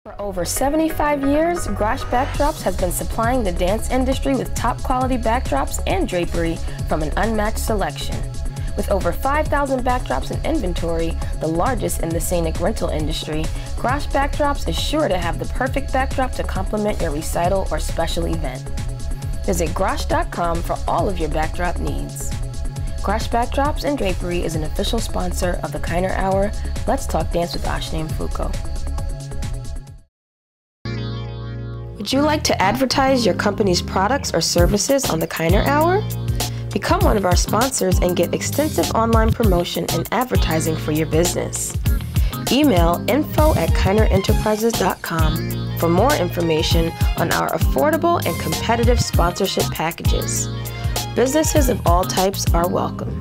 For over 75 years, Grosh Backdrops has been supplying the dance industry with top quality backdrops and drapery from an unmatched selection. With over 5,000 backdrops in inventory, the largest in the scenic rental industry, Grosh Backdrops is sure to have the perfect backdrop to complement your recital or special event. Visit grosh.com for all of your backdrop needs. Grosh Backdrops and Drapery is an official sponsor of the Kiner Hour. Let's talk dance with Ashani Mfuko. Would you like to advertise your company's products or services on the Kiner Hour? Become one of our sponsors and get extensive online promotion and advertising for your business. Email info@kinerinterprises.com for more information on our affordable and competitive sponsorship packages. Businesses of all types are welcome.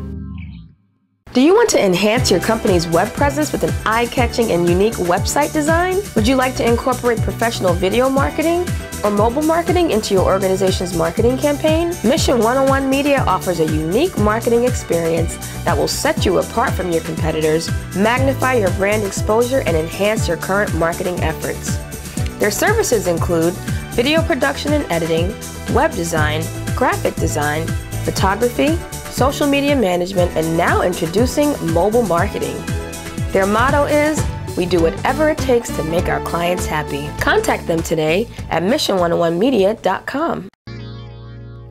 Do you want to enhance your company's web presence with an eye-catching and unique website design? Would you like to incorporate professional video marketing or mobile marketing into your organization's marketing campaign? Mission 101 Media offers a unique marketing experience that will set you apart from your competitors, magnify your brand exposure, and enhance your current marketing efforts. Their services include video production and editing, web design, graphic design, photography, social media management, and now introducing mobile marketing. Their motto is, "We do whatever it takes to make our clients happy." Contact them today at mission101media.com.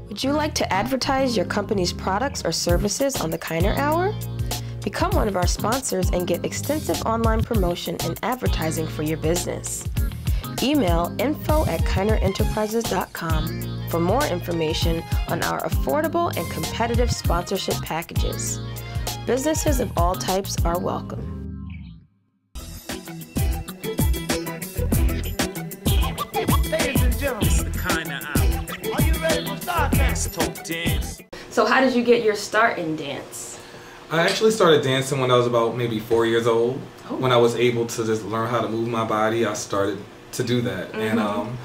Would you like to advertise your company's products or services on the Kiner Hour? Become one of our sponsors and get extensive online promotion and advertising for your business. Email info@kinerinterprises.com for more information on our affordable and competitive sponsorship packages. Businesses of all types are welcome. Ladies and gentlemen, it's the Kiner Hour. Are you ready for start dance? Talk dance. So how did you get your start in dance? I actually started dancing when I was about maybe 4 years old. Oh. When I was able to just learn how to move my body, I started to do that. Mm-hmm. And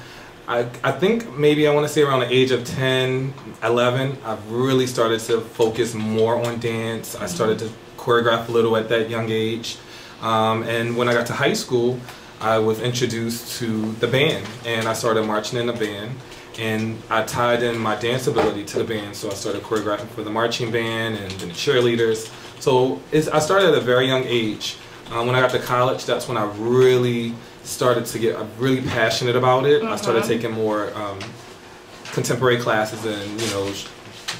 I think maybe I want to say around the age of 10, 11, I really started to focus more on dance. Mm-hmm. I started to choreograph a little at that young age. And when I got to high school, I was introduced to the band, and I started marching in the band. And I tied in my dance ability to the band, so I started choreographing for the marching band and the cheerleaders. So I started at a very young age. When I got to college, that's when I really started to get really passionate about it. Mm-hmm. I started taking more contemporary classes and,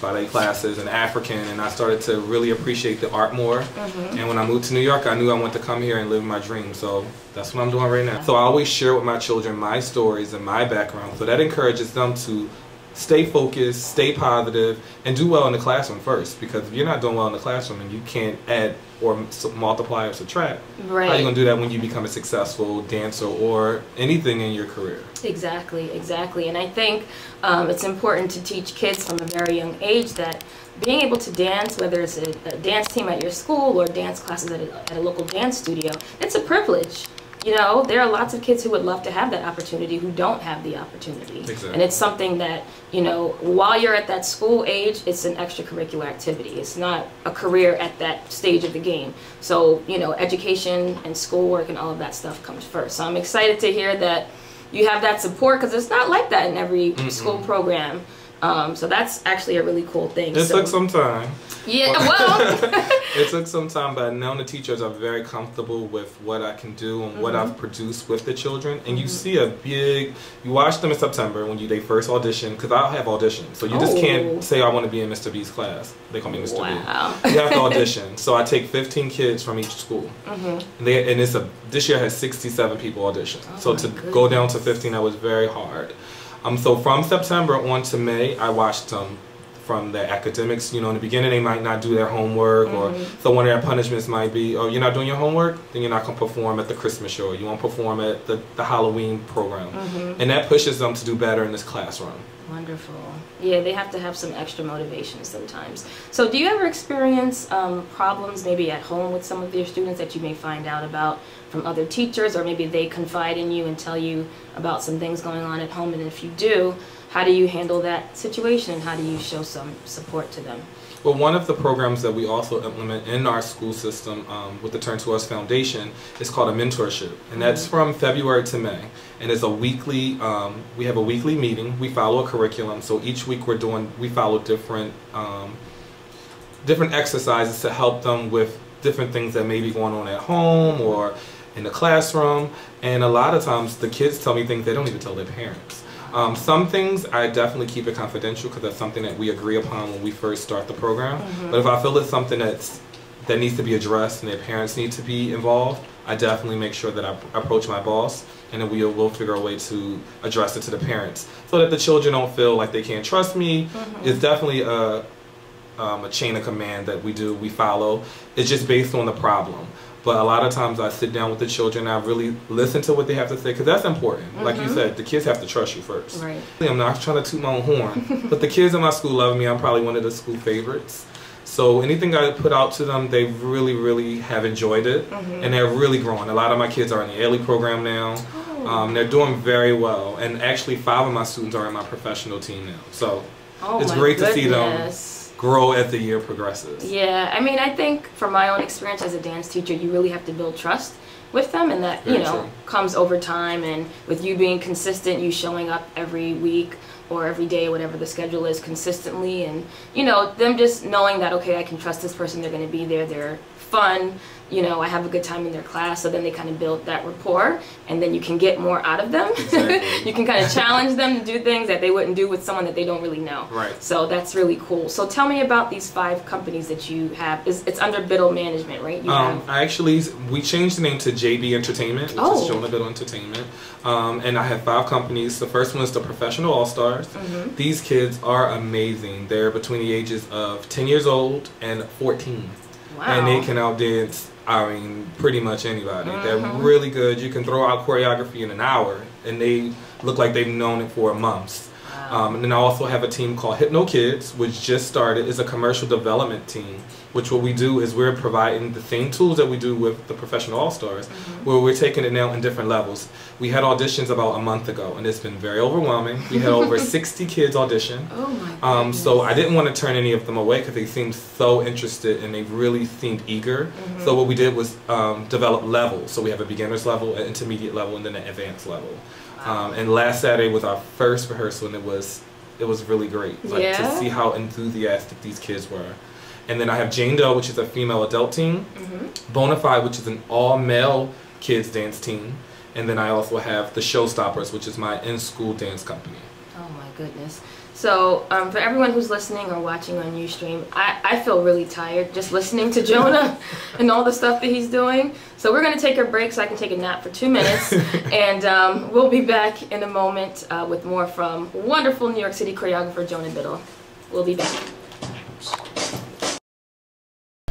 ballet classes and African, and I started to really appreciate the art more. Mm-hmm. And when I moved to New York, I knew I wanted to come here and live my dream. So that's what I'm doing right now. So I always share with my children my stories and my background. So that encourages them to stay focused, stay positive, and do well in the classroom first. Because if you're not doing well in the classroom and you can't add or multiply or subtract, right, how are you going to do that when you become a successful dancer or anything in your career? Exactly, exactly. And I think it's important to teach kids from a very young age that being able to dance, whether it's a dance team at your school or dance classes at a local dance studio, it's a privilege. There are lots of kids who would love to have that opportunity who don't have the opportunity. Exactly. And it's something that, while you're at that school age, it's an extracurricular activity. It's not a career at that stage of the game. So, education and schoolwork and all of that stuff comes first. So I'm excited to hear that you have that support, because it's not like that in every school program. So that's actually a really cool thing. It took some time. Yeah, well. It took some time, but now the teachers are very comfortable with what I can do and what I've produced with the children. And you see you watch them in September when they first audition, because I'll have auditions. So you just can't say I want to be in Mr. B's class. They call me Mr. B. You have to audition. So I take 15 kids from each school. And this year has 67 people audition. So to go down to 15, that was very hard. So from September on to May, I watched them from the academics. In the beginning they might not do their homework, or so one of their punishments might be, oh, you're not doing your homework, then you're not going to perform at the Christmas show, or you won't perform at the Halloween program. And that pushes them to do better in this classroom. Wonderful. Yeah, they have to have some extra motivation sometimes. So do you ever experience problems maybe at home with some of your students that you may find out about from other teachers, or maybe they confide in you and tell you about some things going on at home? And if you do, how do you handle that situation, and how do you show some support to them? Well, one of the programs that we also implement in our school system with the Turn to Us Foundation is called a mentorship, and that's from February to May. And it's a weekly. We have a weekly meeting. We follow a curriculum, so each week we follow different exercises to help them with different things that may be going on at home or in the classroom. And a lot of times the kids tell me things they don't even tell their parents. Some things I definitely keep it confidential because that's something that we agree upon when we first start the program. But if I feel it's something that needs to be addressed and their parents need to be involved, I definitely make sure that I approach my boss, and then we'll figure a way to address it to the parents so that the children don't feel like they can't trust me. It's definitely a chain of command that we follow. It's just based on the problem. But a lot of times I sit down with the children and I really listen to what they have to say, because that's important. Like you said, the kids have to trust you first. Right. I'm not trying to toot my own horn, but the kids in my school love me. I'm probably one of the school favorites. So anything I put out to them, they really, really have enjoyed it, and they're really growing. A lot of my kids are in the early program now. They're doing very well, and actually 5 of my students are in my professional team now. So it's great to see them grow as the year progresses. Yeah, I mean, I think from my own experience as a dance teacher, you really have to build trust with them, and that, you know, comes over time, and with you being consistent, you showing up every week or every day, whatever the schedule is, consistently, and, you know, them just knowing that, okay, I can trust this person, they're going to be there, they're fun, you know, I have a good time in their class, so then they kind of build that rapport, and then you can get more out of them. You can kind of challenge them to do things that they wouldn't do with someone that they don't really know. Right. So that's really cool. So tell me about these 5 companies that you have. It's under Biddle Management, right? We changed the name to JB Entertainment, which is Jona Biddle Entertainment. And I have 5 companies. The first one is the Professional All-Stars. These kids are amazing. They're between the ages of 10 years old and 14. Wow. And they can outdance, I mean, pretty much anybody. They're really good. You can throw out choreography in an hour, and they look like they've known it for months. And then I also have a team called Hypno Kids, which just started. It's a commercial development team, which what we do is we're providing the same tools that we do with the Professional All-Stars, where we're taking it now in different levels. We had auditions about a month ago, and it's been very overwhelming. We had over 60 kids audition. Oh my goodness. So I didn't want to turn any of them away because they seemed so interested and they really seemed eager. So what we did was develop levels. So we have a beginner's level, an intermediate level, and then an advanced level. And last Saturday was our first rehearsal, and it was really great, like, to see how enthusiastic these kids were. And then I have Jane Doe, which is a female adult team, Bonafide, which is an all-male kids dance team, and then I also have the Showstoppers, which is my in-school dance company. Oh my goodness. So for everyone who's listening or watching on Ustream, I feel really tired just listening to Jona and all the stuff that he's doing. So we're going to take a break so I can take a nap for 2 minutes, and we'll be back in a moment with more from wonderful New York City choreographer Jona Biddle. We'll be back.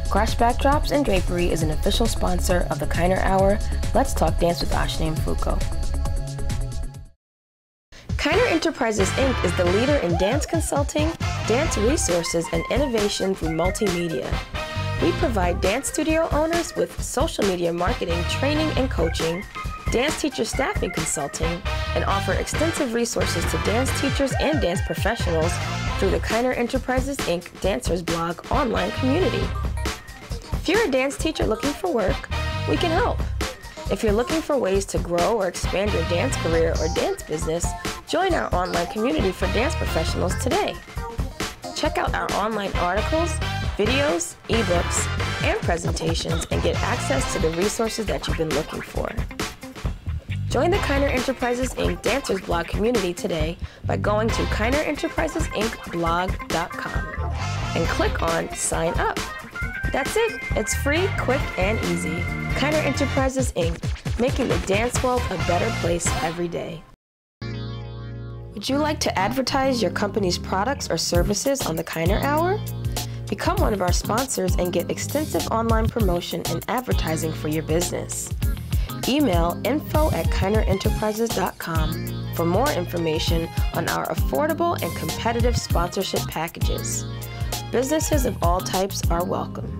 Crash Backdrops and Drapery is an official sponsor of the Kiner Hour. Let's Talk Dance with Ashani Mfuko. Kiner Enterprises, Inc. is the leader in dance consulting, dance resources, and innovation through multimedia. We provide dance studio owners with social media marketing, training, and coaching, dance teacher staffing consulting, and offer extensive resources to dance teachers and dance professionals through the Kiner Enterprises, Inc. Dancers Blog online community. If you're a dance teacher looking for work, we can help. If you're looking for ways to grow or expand your dance career or dance business, join our online community for dance professionals today. Check out our online articles, videos, ebooks, and presentations, and get access to the resources that you've been looking for. Join the Kiner Enterprises, Inc. Dancers Blog community today by going to kinerenterprisesinc.blog.com and click on Sign Up. That's it. It's free, quick, and easy. Kiner Enterprises, Inc., making the dance world a better place every day. Would you like to advertise your company's products or services on the Kiner Hour? Become one of our sponsors and get extensive online promotion and advertising for your business. Email info@kinerenterprises.com for more information on our affordable and competitive sponsorship packages. Businesses of all types are welcome.